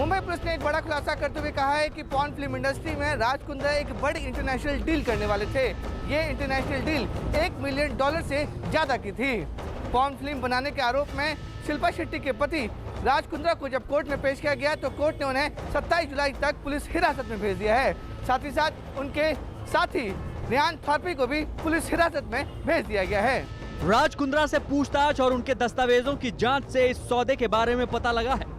Mumbai police ने एक बड़ा खुलासा करते हुए कहा है कि पॉर्न फिल्म इंडस्ट्री में राज कुंद्रा एक बड़ी इंटरनेशनल डील करने वाले थे। ये इंटरनेशनल डील $1 मिलियन से ज्यादा की थी। पॉर्न फिल्म बनाने के आरोप में शिल्पा शेट्टी के पति राज कुंद्रा को जब कोर्ट में पेश किया गया तो कोर्ट ने उन्हें 27 जुलाई तक पुलिस हिरासत में भेज दिया है। साथ ही साथ उनके साथी रियान थारपी को भी पुलिस हिरासत में भेज दिया गया है। राज कुंद्रा से पूछताछ और उनके दस्तावेजों की जांच से इस सौदे के बारे में पता लगा है।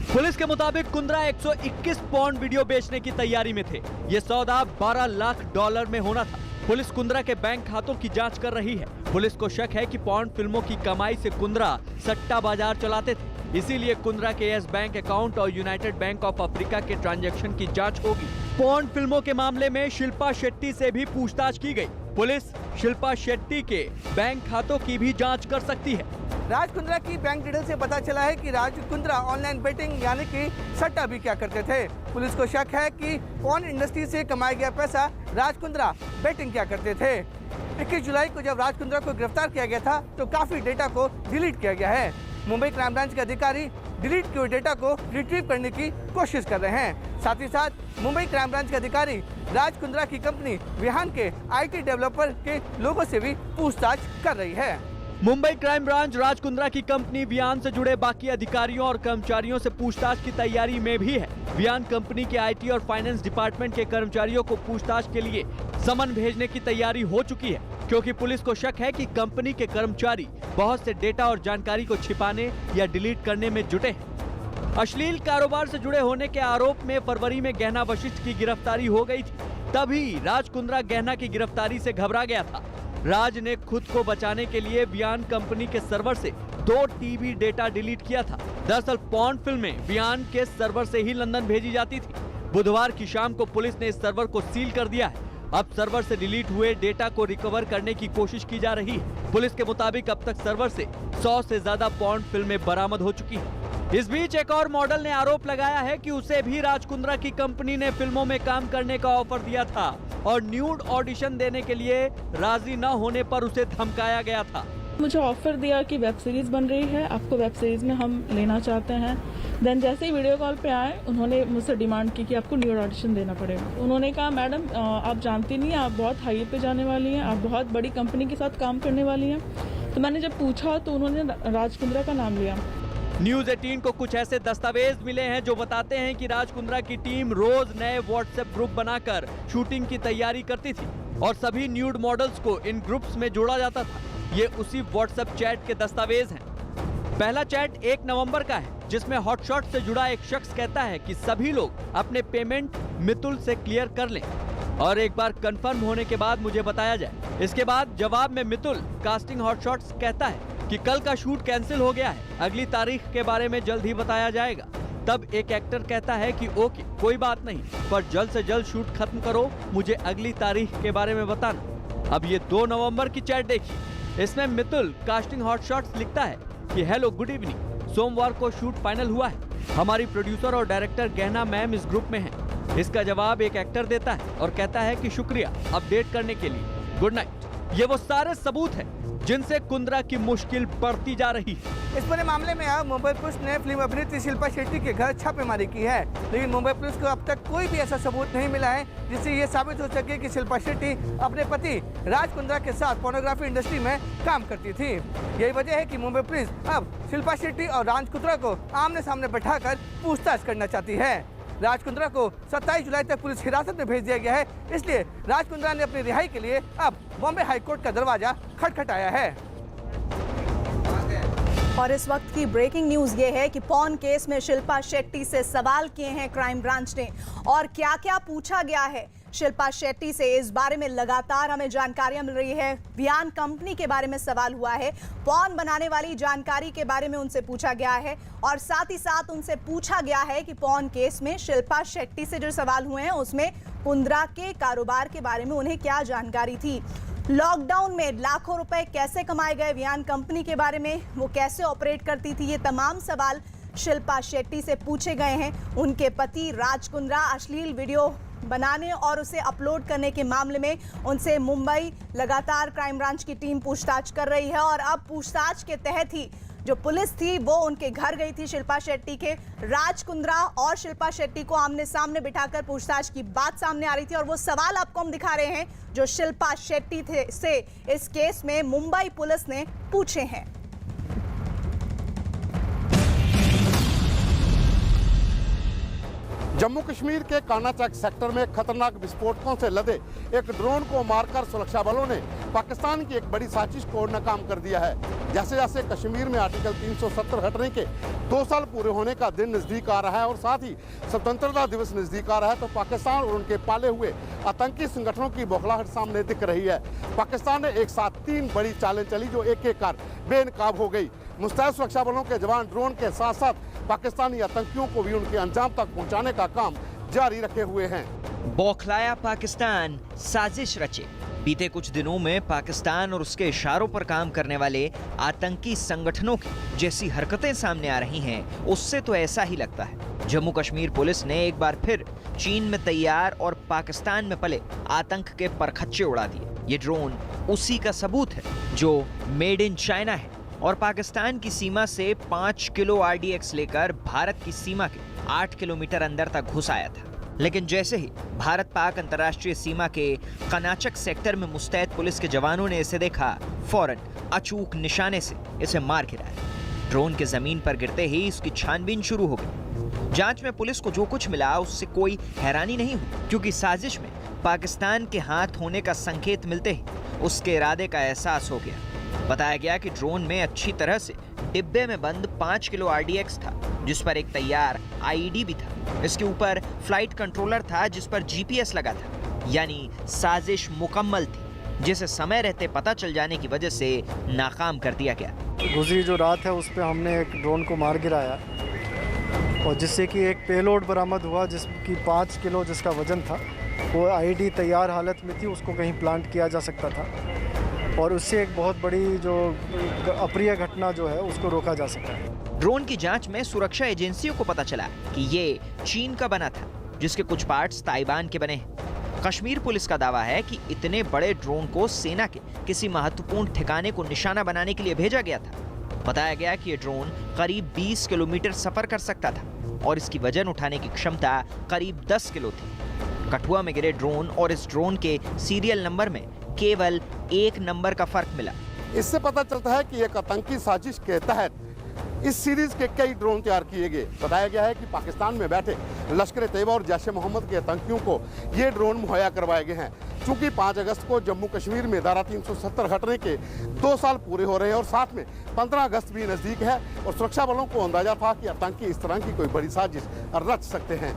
पुलिस के मुताबिक कुंद्रा 121 पॉर्न वीडियो बेचने की तैयारी में थे। ये सौदा $12 लाख में होना था। पुलिस कुंद्रा के बैंक खातों की जांच कर रही है। पुलिस को शक है कि पॉर्न फिल्मों की कमाई से कुंद्रा सट्टा बाजार चलाते थे, इसीलिए कुंद्रा के यस बैंक अकाउंट और यूनाइटेड बैंक ऑफ अफ्रीका के ट्रांजैक्शन की जांच होगी। पॉर्न फिल्मों के मामले में शिल्पा शेट्टी से भी पूछताछ की गई। पुलिस शिल्पा शेट्टी के बैंक खातों की भी जांच कर सकती है। राज कुंद्रा की बैंक डिटेल से पता चला है कि राज कुंद्रा ऑनलाइन बेटिंग यानी कि सट्टा भी क्या करते थे। पुलिस को शक है कि पॉर्न इंडस्ट्री से कमाया गया पैसा राज कुंद्रा बेटिंग क्या करते थे। 21 जुलाई को जब राज कुंद्रा को गिरफ्तार किया गया था तो काफी डेटा को डिलीट किया गया है। मुंबई क्राइम ब्रांच के अधिकारी डिलीट किए डेटा को रिट्रीव करने की कोशिश कर रहे हैं। साथ ही साथ मुंबई क्राइम ब्रांच के अधिकारी राज कुंद्रा की कंपनी विहान के IT डेवलपर के लोगों से भी पूछताछ कर रही है। मुंबई क्राइम ब्रांच राज कुंद्रा की कंपनी वियान से जुड़े बाकी अधिकारियों और कर्मचारियों से पूछताछ की तैयारी में भी है। वियान कंपनी के IT और फाइनेंस डिपार्टमेंट के कर्मचारियों को पूछताछ के लिए समन भेजने की तैयारी हो चुकी है, क्योंकि पुलिस को शक है कि कंपनी के कर्मचारी बहुत से डेटा और जानकारी को छिपाने या डिलीट करने में जुटे हैं। अश्लील कारोबार से जुड़े होने के आरोप में फरवरी में गहना वशिष्ठ की गिरफ्तारी हो गई थी। तभी राज कुंद्रा गहना की गिरफ्तारी से घबरा गया था। राज ने खुद को बचाने के लिए वियान कंपनी के सर्वर से 2 TB डेटा डिलीट किया था। दरअसल पॉर्न फिल्में वियान के सर्वर से ही लंदन भेजी जाती थी। बुधवार की शाम को पुलिस ने इस सर्वर को सील कर दिया है। अब सर्वर से डिलीट हुए डेटा को रिकवर करने की कोशिश की जा रही है। पुलिस के मुताबिक अब तक सर्वर से 100 से ज्यादा पॉर्न फिल्में बरामद हो चुकी हैं। इस बीच एक और मॉडल ने आरोप लगाया है कि उसे भी राज कुंद्रा की कंपनी ने फिल्मों में काम करने का ऑफर दिया था और न्यूड ऑडिशन देने के लिए राजी न होने पर उसे धमकाया गया था। मुझे ऑफर दिया कि वेब सीरीज बन रही है, आपको वेब सीरीज में हम लेना चाहते हैं। देन जैसे ही वीडियो कॉल पे आए उन्होंने मुझसे डिमांड की कि आपको न्यूड ऑडिशन देना पड़ेगा। उन्होंने कहा मैडम आप जानती नहीं, आप बहुत हाई पे जाने वाली हैं, आप बहुत बड़ी कंपनी के साथ काम करने वाली हैं। तो मैंने जब पूछा तो उन्होंने राज कुंद्रा का नाम लिया। न्यूज 18 को कुछ ऐसे दस्तावेज मिले हैं जो बताते हैं कि राज कुंद्रा की टीम रोज नए व्हाट्सएप ग्रुप बनाकर शूटिंग की तैयारी करती थी और सभी न्यूड मॉडल्स को इन ग्रुप्स में जोड़ा जाता था। ये उसी व्हाट्सएप चैट के दस्तावेज हैं। पहला चैट 1 नवंबर का है, जिसमें हॉटशॉट से जुड़ा एक शख्स कहता है कि सभी लोग अपने पेमेंट मितुल से क्लियर कर लें और एक बार कंफर्म होने के बाद मुझे बताया जाए। इसके बाद जवाब में मितुल कास्टिंग हॉटशॉट्स कहता है कि कल का शूट कैंसिल हो गया है, अगली तारीख के बारे में जल्द ही बताया जाएगा। तब एक एक्टर कहता है कि ओके कोई बात नहीं, पर जल्द से जल्द शूट खत्म करो, मुझे अगली तारीख के बारे में बताना। अब ये 2 नवंबर की चैट देखिए। इसमें मितुल कास्टिंग हॉटशॉट्स लिखता है कि हेलो गुड इवनिंग, सोमवार को शूट फाइनल हुआ है, हमारी प्रोड्यूसर और डायरेक्टर गहना मैम इस ग्रुप में है। इसका जवाब एक एक्टर देता है और कहता है कि शुक्रिया अपडेट करने के लिए, गुड नाइट। ये वो सारे सबूत हैं जिनसे कुंद्रा की मुश्किल बढ़ती जा रही है। इस पूरे मामले में अब मुंबई पुलिस ने फिल्म अभिनेत्री शिल्पा शेट्टी के घर छापेमारी की है, लेकिन मुंबई पुलिस को अब तक कोई भी ऐसा सबूत नहीं मिला है जिससे ये साबित हो सके कि शिल्पा शेट्टी अपने पति राज कुंद्रा के साथ पोर्नोग्राफी इंडस्ट्री में काम करती थी। यही वजह है कि मुंबई पुलिस अब शिल्पा शेट्टी और राज कुंद्रा को आमने सामने बैठाकर पूछताछ करना चाहती है। राज कुंद्रा को 27 जुलाई तक पुलिस हिरासत में भेज दिया गया है, इसलिए राज कुंद्रा ने अपनी रिहाई के लिए अब बॉम्बे हाई कोर्ट का दरवाजा खटखटाया है। और इस वक्त की ब्रेकिंग न्यूज ये है कि पॉर्न केस में शिल्पा शेट्टी से सवाल किए हैं क्राइम ब्रांच ने और क्या क्या पूछा गया है शिल्पा शेट्टी से, इस बारे में लगातार हमें जानकारियां मिल रही है। वियान कंपनी के बारे में सवाल हुआ है, पॉर्न बनाने वाली जानकारी के बारे में उनसे पूछा गया है और साथ ही साथ उनसे पूछा गया है कि पॉर्न केस में शिल्पा शेट्टी से जो सवाल हुए हैं उसमें कुंद्रा के कारोबार के बारे में उन्हें क्या जानकारी थी, लॉकडाउन में लाखों रुपए कैसे कमाए गए वियान कंपनी के बारे में, वो कैसे ऑपरेट करती थी। ये तमाम सवाल शिल्पा शेट्टी से पूछे गए हैं। उनके पति राज कुंद्रा अश्लील वीडियो बनाने और उसे अपलोड करने के मामले में उनसे मुंबई लगातार क्राइम ब्रांच की टीम पूछताछ कर रही है और अब पूछताछ के तहत ही जो पुलिस थी वो उनके घर गई थी शिल्पा शेट्टी के। राज कुंद्रा और शिल्पा शेट्टी को आमने सामने बिठाकर पूछताछ की बात सामने आ रही थी और वो सवाल आपको हम दिखा रहे हैं जो शिल्पा शेट्टी से इस केस में मुंबई पुलिस ने पूछे हैं। जम्मू कश्मीर के कानाचक सेक्टर में खतरनाक विस्फोटकों से लदे एक ड्रोन को मारकर सुरक्षा बलों ने पाकिस्तान की एक बड़ी साजिश को नाकाम कर दिया है। जैसे जैसे कश्मीर में आर्टिकल 370 हटने के 2 साल पूरे होने का दिन नजदीक आ रहा है और साथ ही स्वतंत्रता दिवस नजदीक आ रहा है, तो पाकिस्तान और उनके पाले हुए आतंकी संगठनों की बौखलाहट सामने दिख रही है। पाकिस्तान ने एक साथ 3 बड़ी चालें चली जो एक एक कर बेनकाब हो गई। मुस्तैद सुरक्षा बलों के जवान ड्रोन के साथ साथ पाकिस्तानी आतंकियों को भी उनके अंजाम तक पहुंचाने का काम जारी रखे हुए हैं। बौखलाया पाकिस्तान, साजिश रचे। बीते कुछ दिनों में पाकिस्तान और उसके इशारों पर काम करने वाले आतंकी संगठनों की जैसी हरकतें सामने आ रही हैं, उससे तो ऐसा ही लगता है जम्मू कश्मीर पुलिस ने एक बार फिर चीन में तैयार और पाकिस्तान में पले आतंक के परखच्चे उड़ा दिए। ये ड्रोन उसी का सबूत है जो मेड इन चाइना है और पाकिस्तान की सीमा से 5 किलो RDX लेकर भारत की सीमा के 8 किलोमीटर अंदर तक घुस आया था। लेकिन जैसे ही भारत पाक अंतर्राष्ट्रीय सीमा के कनाचक सेक्टर में मुस्तैद पुलिस के जवानों ने इसे देखा, फौरन अचूक निशाने से इसे मार गिराया। ड्रोन के जमीन पर गिरते ही इसकी छानबीन शुरू हो गई। जांच में पुलिस को जो कुछ मिला उससे कोई हैरानी नहीं हुई, क्योंकि साजिश में पाकिस्तान के हाथ होने का संकेत मिलते ही उसके इरादे का एहसास हो गया। बताया गया कि ड्रोन में अच्छी तरह से डिब्बे में बंद 5 किलो RDX था, जिस पर एक तैयार IED भी था। इसके ऊपर फ्लाइट कंट्रोलर था जिस पर GPS लगा था, यानी साजिश मुकम्मल थी, जिसे समय रहते पता चल जाने की वजह से नाकाम कर दिया गया। गुजरी जो रात है उस पर हमने एक ड्रोन को मार गिराया और जिससे कि एक पेलोड बरामद हुआ जिसकी 5 किलो जिसका वजन था। वो IED तैयार हालत में थी, उसको कहीं प्लांट किया जा सकता था और उससे एक बहुत बड़ी जो अप्रिय घटना जो है उसको रोका जा सका है। ड्रोन की जांच में सुरक्षा एजेंसियों को पता चला कि ये चीन का बना था, जिसके कुछ पार्ट्स ताइवान के बने हैं। कश्मीर पुलिस का दावा है कि इतने बड़े ड्रोन को सेना के किसी महत्वपूर्ण ठिकाने को निशाना बनाने के लिए भेजा गया था। बताया गया कि ये ड्रोन करीब 20 किलोमीटर सफर कर सकता था और इसकी वजन उठाने की क्षमता करीब 10 किलो थी। कठुआ में गिरे ड्रोन और इस ड्रोन के सीरियल नंबर में केवल 1 नंबर का फर्क मिला। इससे पता चलता है कि एक आतंकी साजिश के तहत इस सीरीज के कई ड्रोन तैयार किए गए। बताया गया है कि पाकिस्तान में बैठे लश्कर तैयबा और जैश मोहम्मद के आतंकियों को ये ड्रोन मुहैया करवाए गए हैं। चूंकि 5 अगस्त को जम्मू कश्मीर में धारा 370 हटने के 2 साल पूरे हो रहे हैं और साथ में 15 अगस्त भी नजदीक है और सुरक्षा बलों को अंदाजा था कि आतंकी इस तरह की कोई बड़ी साजिश रच सकते हैं।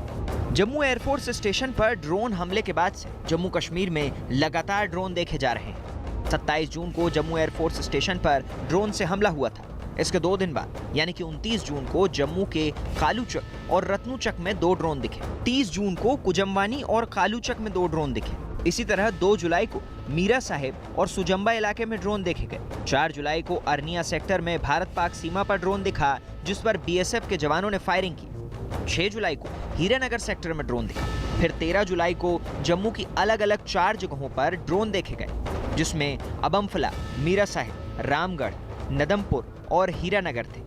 जम्मू एयरफोर्स स्टेशन पर ड्रोन हमले के बाद से जम्मू कश्मीर में लगातार ड्रोन देखे जा रहे हैं। 27 जून को जम्मू एयरफोर्स स्टेशन पर ड्रोन से हमला हुआ था। इसके 2 दिन बाद यानी कि 29 जून को जम्मू के कालूचक और रत्नूचक में 2 ड्रोन दिखे। 30 जून को कुजम्वानी और कालूचक में 2 ड्रोन दिखे। इसी तरह 2 जुलाई को मीरा साहिब और सुजम्बा इलाके में ड्रोन देखे गए। 4 जुलाई को अर्निया सेक्टर में भारत पाक सीमा पर ड्रोन दिखा, जिस पर BSF के जवानों ने फायरिंग की। 6 जुलाई को हीरानगर सेक्टर में ड्रोन दिखा। फिर 13 जुलाई को जम्मू की अलग अलग 4 जगहों पर ड्रोन देखे गए, जिसमें अबमफला, मीरा साहिब, रामगढ़, नदमपुर और हीरानगर थे।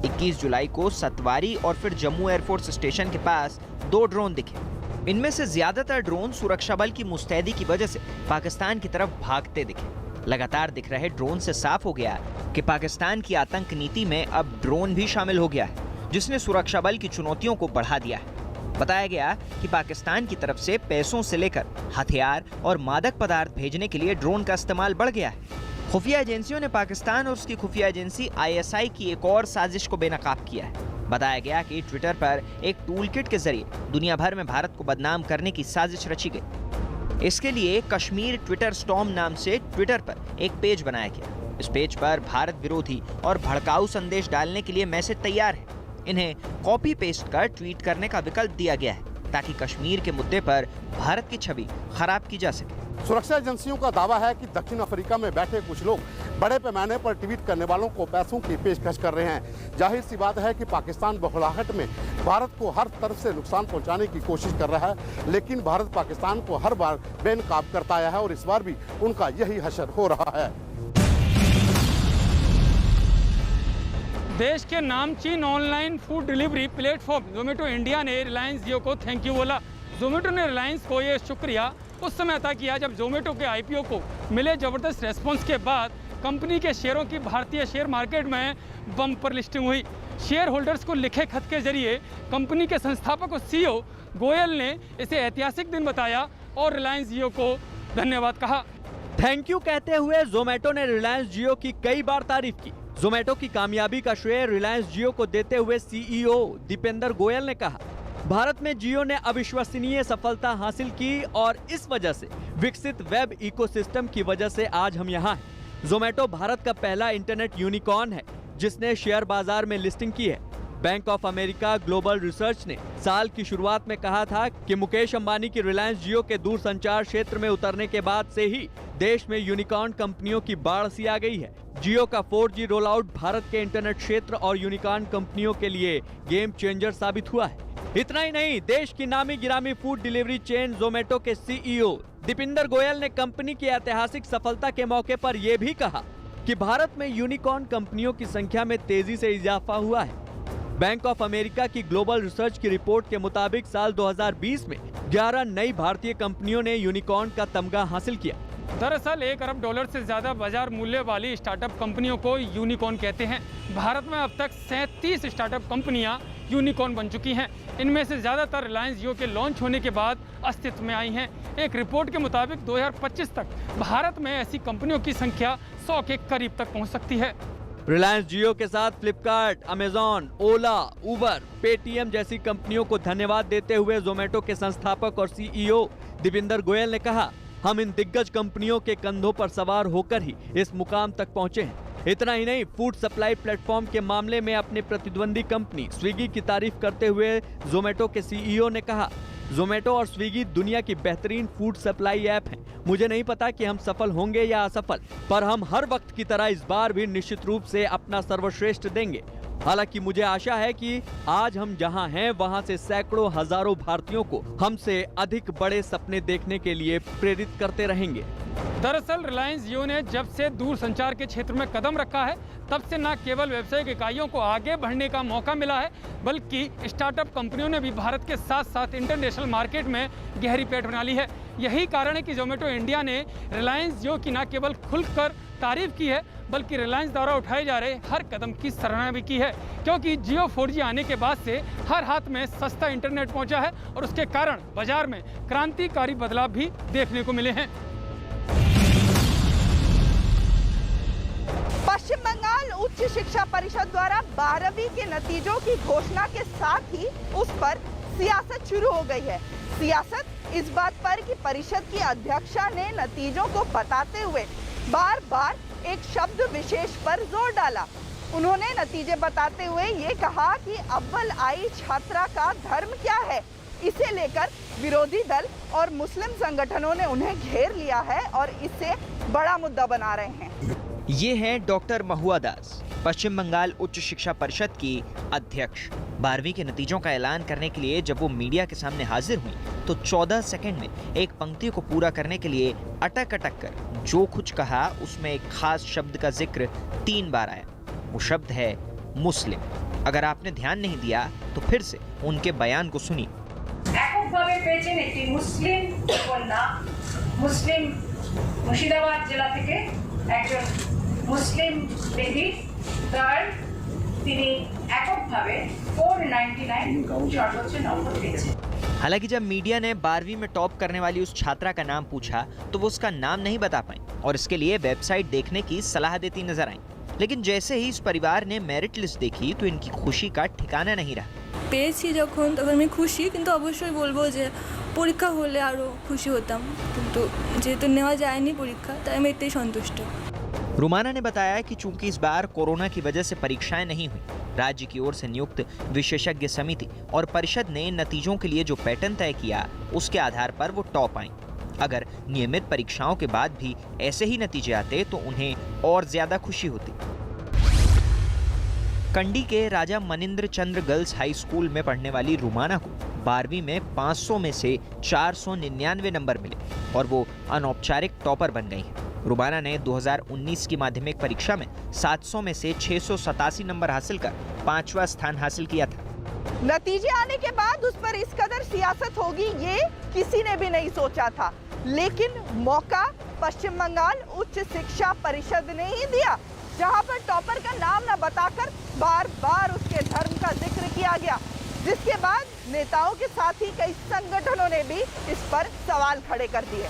21 जुलाई को सतवारी और फिर जम्मू एयरफोर्स स्टेशन के पास 2 ड्रोन दिखे। इनमें से ज्यादातर ड्रोन सुरक्षा बल की मुस्तैदी की वजह से पाकिस्तान की तरफ भागते दिखे। लगातार दिख रहे ड्रोन से साफ हो गया कि पाकिस्तान की आतंक नीति में अब ड्रोन भी शामिल हो गया है, जिसने सुरक्षा बल की चुनौतियों को बढ़ा दिया है। बताया गया कि पाकिस्तान की तरफ से पैसों से लेकर हथियार और मादक पदार्थ भेजने के लिए ड्रोन का इस्तेमाल बढ़ गया है। खुफिया एजेंसियों ने पाकिस्तान और उसकी खुफिया एजेंसी ISI की एक और साजिश को बेनकाब किया है। बताया गया कि ट्विटर पर एक टूल किट के जरिए दुनिया भर में भारत को बदनाम करने की साजिश रची गई। इसके लिए कश्मीर ट्विटर स्टॉर्म नाम से ट्विटर पर एक पेज बनाया गया। इस पेज पर भारत विरोधी और भड़काऊ संदेश डालने के लिए मैसेज तैयार है। इन्हें कॉपी पेस्ट कर ट्वीट करने का विकल्प दिया गया है, ताकि कश्मीर के मुद्दे पर भारत की छवि खराब की जा सके। सुरक्षा एजेंसियों का दावा है कि दक्षिण अफ्रीका में बैठे कुछ लोग बड़े पैमाने पर ट्वीट करने वालों को पैसों की पेशकश कर रहे हैं। जाहिर सी बात है कि पाकिस्तान बौखलाहट में भारत को हर तरफ से नुकसान पहुंचाने की कोशिश कर रहा है, लेकिन भारत पाकिस्तान को हर बार बेनकाब करता आया है और इस बार भी उनका यही हशर हो रहा है। देश के नामचीन online food delivery platform Zomato India ने रिलायंस जियो को थैंक यू बोला। जोमेटो ने रिलायंस को ये शुक्रिया उस समय अता किया जब जोमेटो के आईपीओ को मिले जबरदस्त रेस्पॉन्स के बाद कंपनी के शेयरों की भारतीय शेयर मार्केट में बम्पर लिस्टिंग हुई। शेयर होल्डर्स को लिखे खत के जरिए कंपनी के संस्थापक और सीईओ गोयल ने इसे ऐतिहासिक दिन बताया और रिलायंस जियो को धन्यवाद कहा। थैंक यू कहते हुए जोमेटो ने रिलायंस जियो की कई बार तारीफ की। जोमेटो की कामयाबी का श्रेय रिलायंस जियो को देते हुए सीईओ दीपेंद्र गोयल ने कहा, भारत में जियो ने अविश्वसनीय सफलता हासिल की और इस वजह से विकसित वेब इकोसिस्टम की वजह से आज हम यहाँ हैं। जोमेटो भारत का पहला इंटरनेट यूनिकॉर्न है जिसने शेयर बाजार में लिस्टिंग की है। Bank of America global research ने साल की शुरुआत में कहा था कि मुकेश अंबानी की रिलायंस जियो के दूरसंचार क्षेत्र में उतरने के बाद से ही देश में यूनिकॉर्न कंपनियों की बाढ़ सी आ गई है। जियो का 4G रोल आउट भारत के इंटरनेट क्षेत्र और यूनिकॉर्न कंपनियों के लिए गेम चेंजर साबित हुआ है। इतना ही नहीं, देश की नामी गिरामी फूड डिलीवरी चेन जोमेटो के सीईओ दीपेंद्र गोयल ने कंपनी की ऐतिहासिक सफलता के मौके पर यह भी कहा कि भारत में यूनिकॉर्न कंपनियों की संख्या में तेजी से इजाफा हुआ है। बैंक ऑफ अमेरिका की ग्लोबल रिसर्च की रिपोर्ट के मुताबिक साल 2020 में 11 नई भारतीय कंपनियों ने यूनिकॉर्न का तमगा हासिल किया। दरअसल $1 अरब से ज्यादा बाजार मूल्य वाली स्टार्टअप कंपनियों को यूनिकॉर्न कहते हैं। भारत में अब तक 37 स्टार्टअप कंपनियां यूनिकॉर्न बन चुकी हैं। इनमें से ज्यादातर रिलायंस जियो के लॉन्च होने के बाद अस्तित्व में आई हैं। एक रिपोर्ट के मुताबिक 2025 तक भारत में ऐसी कंपनियों की संख्या 100 के करीब तक पहुंच सकती है। रिलायंस जियो के साथ फ्लिपकार्ट, अमेजॉन, ओला, उबर, पेटीएम जैसी कंपनियों को धन्यवाद देते हुए जोमेटो के संस्थापक और सीईओ दीपेंद्र गोयल ने कहा, हम इन दिग्गज कंपनियों के कंधों पर सवार होकर ही इस मुकाम तक पहुंचे हैं। इतना ही नहीं, फूड सप्लाई प्लेटफॉर्म के मामले में अपने प्रतिद्वंदी कंपनी स्विगी की तारीफ करते हुए जोमेटो के सीईओ ने कहा, जोमेटो और स्विगी दुनिया की बेहतरीन फूड सप्लाई ऐप हैं। मुझे नहीं पता कि हम सफल होंगे या असफल, पर हम हर वक्त की तरह इस बार भी निश्चित रूप से अपना सर्वश्रेष्ठ देंगे। हालांकि मुझे आशा है कि आज हम जहां हैं वहां से सैकड़ों हजारों भारतीयों को हमसे अधिक बड़े सपने देखने के लिए प्रेरित करते रहेंगे। दरअसल रिलायंस जियो ने जब से दूरसंचार के क्षेत्र में कदम रखा है तब से न केवल व्यावसायिक इकाइयों को आगे बढ़ने का मौका मिला है, बल्कि स्टार्टअप कंपनियों ने भी भारत के साथ साथ इंटरनेशनल मार्केट में गहरी पैठ बना ली है। यही कारण है कि जोमेटो इंडिया ने रिलायंस जियो की न केवल खुलकर तारीफ की है, बल्कि रिलायंस द्वारा उठाए जा रहे हर कदम की सराहना भी की है, क्योंकि जियो 4G आने के बाद से हर हाथ में सस्ता इंटरनेट पहुंचा है और उसके कारण बाजार में क्रांतिकारी बदलाव भी देखने को मिले हैं। पश्चिम बंगाल उच्च शिक्षा परिषद द्वारा 12वीं के नतीजों की घोषणा के साथ ही उस पर सियासत शुरू हो गई है। सियासत इस बात पर कि परिषद की अध्यक्षा ने नतीजों को बताते हुए बार बार एक शब्द विशेष पर जोर डाला। उन्होंने नतीजे बताते हुए ये कहा कि अव्वल आई छात्रा का धर्म क्या है। इसे लेकर विरोधी दल और मुस्लिम संगठनों ने उन्हें घेर लिया है और इसे बड़ा मुद्दा बना रहे हैं। ये हैं डॉक्टर महुआ दास, पश्चिम बंगाल उच्च शिक्षा परिषद की अध्यक्ष। 12वीं के नतीजों का ऐलान करने के लिए जब वो मीडिया के सामने हाजिर हुई तो 14 सेकंड में एक पंक्ति को पूरा करने के लिए अटक कर जो कुछ कहा उसमें एक खास शब्द का जिक्र 3 बार आया। वो शब्द है मुस्लिम। अगर आपने ध्यान नहीं दिया तो फिर से उनके बयान को सुनिए। এককভাবে পেয়েছেন একটি মুসলিম কন্যা, মুসলিম মুর্শিদাবাদ জেলা থেকে একজন মুসলিম লেডি গার্ল, তিনি এককভাবে 499 সর্বোচ্চ নম্বর পেয়েছেন। हालांकि जब मीडिया ने 12वीं में टॉप करने वाली उस छात्रा का नाम पूछा तो वो उसका नाम नहीं बता पाई और इसके लिए वेबसाइट देखने की सलाह देती नजर आई। लेकिन जैसे ही इस परिवार ने मेरिट लिस्ट देखी तो इनकी खुशी का ठिकाना नहीं रहा। পেয়েছি যখন তখন আমি খুশি, কিন্তু অবশ্যই বলবো যে পরীক্ষা হলে আরো খুশি হতাম, কিন্তু যেহেতু নেওয়া যায়নি পরীক্ষা তাই আমি এতেই সন্তুষ্ট। रुमाना ने बताया कि चूंकि इस बार कोरोना की वजह से परीक्षाएं नहीं हुई, राज्य की ओर से नियुक्त विशेषज्ञ समिति और परिषद ने नतीजों के लिए जो पैटर्न तय किया उसके आधार पर वो टॉप आई। अगर नियमित परीक्षाओं के बाद भी ऐसे ही नतीजे आते तो उन्हें और ज्यादा खुशी होती। कंडी के राजा मनिंद्र चंद्र गर्ल्स हाई स्कूल में पढ़ने वाली रुमाना को 12वीं में 500 में से 499 नंबर मिले और वो अनौपचारिक टॉपर बन गई हैं। रुबाना ने 2019 की माध्यमिक परीक्षा में 700 में से 687 नंबर हासिल कर 5वां स्थान हासिल किया था। नतीजे आने के बाद उस पर इस कदर सियासत होगी ये किसी ने भी नहीं सोचा था, लेकिन मौका पश्चिम बंगाल उच्च शिक्षा परिषद ने ही दिया, जहां पर टॉपर का नाम न बताकर बार बार उसके धर्म का जिक्र किया गया, जिसके बाद नेताओं के साथ ही कई संगठनों ने भी इस पर सवाल खड़े कर दिए।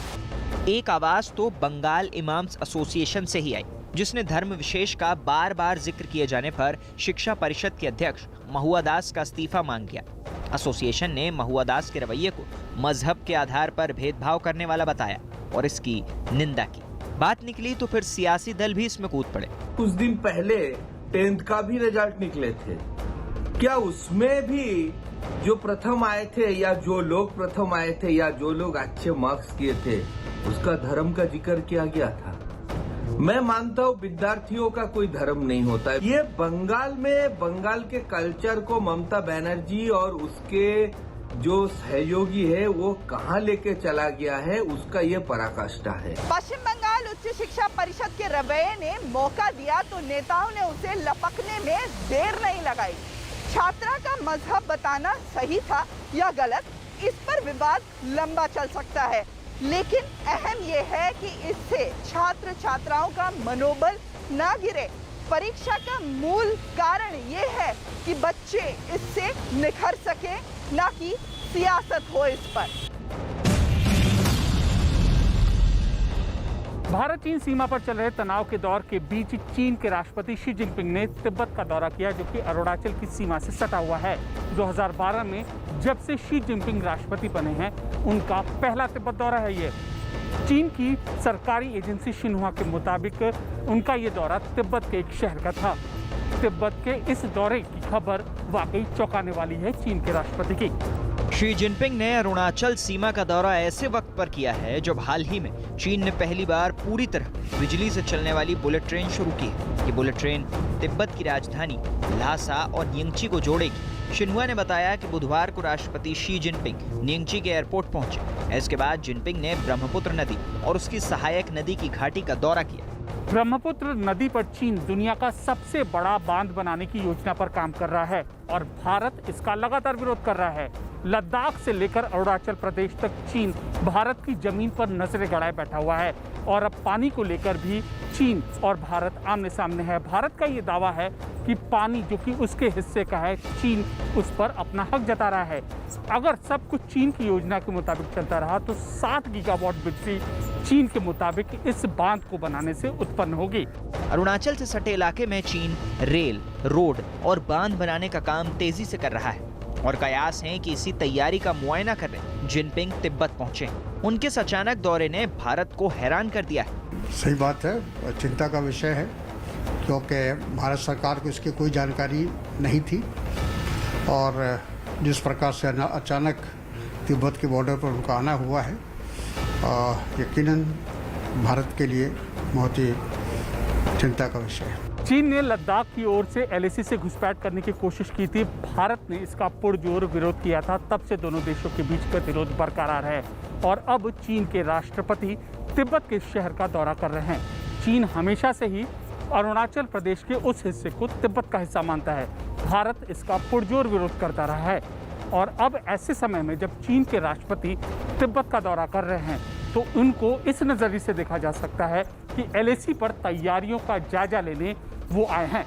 एक आवाज तो बंगाल इमाम्स एसोसिएशन से ही आई, जिसने धर्म विशेष का बार बार जिक्र किए जाने पर शिक्षा परिषद के अध्यक्ष महुआ दास का इस्तीफा मांग लिया। एसोसिएशन ने महुआ दास के रवैये को मजहब के आधार पर भेदभाव करने वाला बताया और इसकी निंदा की। बात निकली तो फिर सियासी दल भी इसमें कूद पड़े। कुछ दिन पहले 10th का भी रिजल्ट निकले थे, क्या उसमें भी जो प्रथम आए थे या जो लोग प्रथम आए थे या जो लोग अच्छे मार्क्स किए थे उसका धर्म का जिक्र किया गया था? मैं मानता हूँ विद्यार्थियों का कोई धर्म नहीं होता है। ये बंगाल के कल्चर को ममता बनर्जी और उसके जो सहयोगी है वो कहाँ लेके चला गया है, उसका ये पराकाष्ठा है। पश्चिम बंगाल उच्च शिक्षा परिषद के रवैये ने मौका दिया तो नेताओं ने उसे लपकने में देर नहीं लगाई। छात्रा का मजहब बताना सही था या गलत, इस पर विवाद लंबा चल सकता है, लेकिन अहम यह है कि इससे छात्र छात्राओं का मनोबल ना गिरे। परीक्षा का मूल कारण ये है कि बच्चे इससे निखर सके, ना कि सियासत हो इस पर। भारत चीन सीमा पर चल रहे तनाव के दौर के बीच चीन के राष्ट्रपति शी जिनपिंग ने तिब्बत का दौरा किया, जो कि अरुणाचल की सीमा से सटा हुआ है। 2012 में जब से शी जिनपिंग राष्ट्रपति बने हैं, उनका पहला तिब्बत दौरा है ये। चीन की सरकारी एजेंसी शिन्हुआ के मुताबिक उनका ये दौरा तिब्बत के एक शहर का था। तिब्बत के इस दौरे की खबर वाकई चौंकाने वाली है चीन के राष्ट्रपति की। शी जिनपिंग ने अरुणाचल सीमा का दौरा ऐसे वक्त पर किया है जब हाल ही में चीन ने पहली बार पूरी तरह बिजली से चलने वाली बुलेट ट्रेन शुरू की है। ये बुलेट ट्रेन तिब्बत की राजधानी ल्हासा और नियंगची को जोड़ेगी। शिन्हुआ ने बताया कि बुधवार को राष्ट्रपति शी जिनपिंग नियंगची के एयरपोर्ट पहुंचे। इसके बाद जिनपिंग ने ब्रह्मपुत्र नदी और उसकी सहायक नदी की घाटी का दौरा किया। ब्रह्मपुत्र नदी पर चीन दुनिया का सबसे बड़ा बांध बनाने की योजना पर काम कर रहा है और भारत इसका लगातार विरोध कर रहा है। लद्दाख से लेकर अरुणाचल प्रदेश तक चीन भारत की जमीन पर नजरें गड़ाए बैठा हुआ है और अब पानी को लेकर भी चीन और भारत आमने सामने है। भारत का ये दावा है कि पानी जो कि उसके हिस्से का है, चीन उस पर अपना हक जता रहा है। अगर सब कुछ चीन की योजना के मुताबिक चलता रहा तो 60 गीगावाट बिजली चीन के मुताबिक इस बांध को बनाने से उत्पन्न होगी। अरुणाचल से सटे इलाके में चीन रेल, रोड और बांध बनाने का काम तेजी से कर रहा है और कयास है कि इसी तैयारी का मुआयना करने जिनपिंग तिब्बत पहुंचे। उनके इस अचानक दौरे ने भारत को हैरान कर दिया है। सही बात है, चिंता का विषय है, क्योंकि भारत सरकार को इसकी कोई जानकारी नहीं थी और जिस प्रकार से अचानक तिब्बत के बॉर्डर पर उनका आना हुआ है, यकीनन भारत के लिए बहुत ही चिंता का विषय है। चीन ने लद्दाख की ओर से LAC से घुसपैठ करने की कोशिश की थी। भारत ने इसका पुरजोर विरोध किया था। तब से दोनों देशों के बीच गतिरोध बरकरार है और अब चीन के राष्ट्रपति तिब्बत के शहर का दौरा कर रहे हैं। चीन हमेशा से ही अरुणाचल प्रदेश के उस हिस्से को तिब्बत का हिस्सा मानता है। भारत इसका पुरजोर विरोध करता रहा है और अब ऐसे समय में जब चीन के राष्ट्रपति तिब्बत का दौरा कर रहे हैं तो उनको इस नज़रिए से देखा जा सकता है कि LAC पर तैयारियों का जायजा लेने वो आए हैं।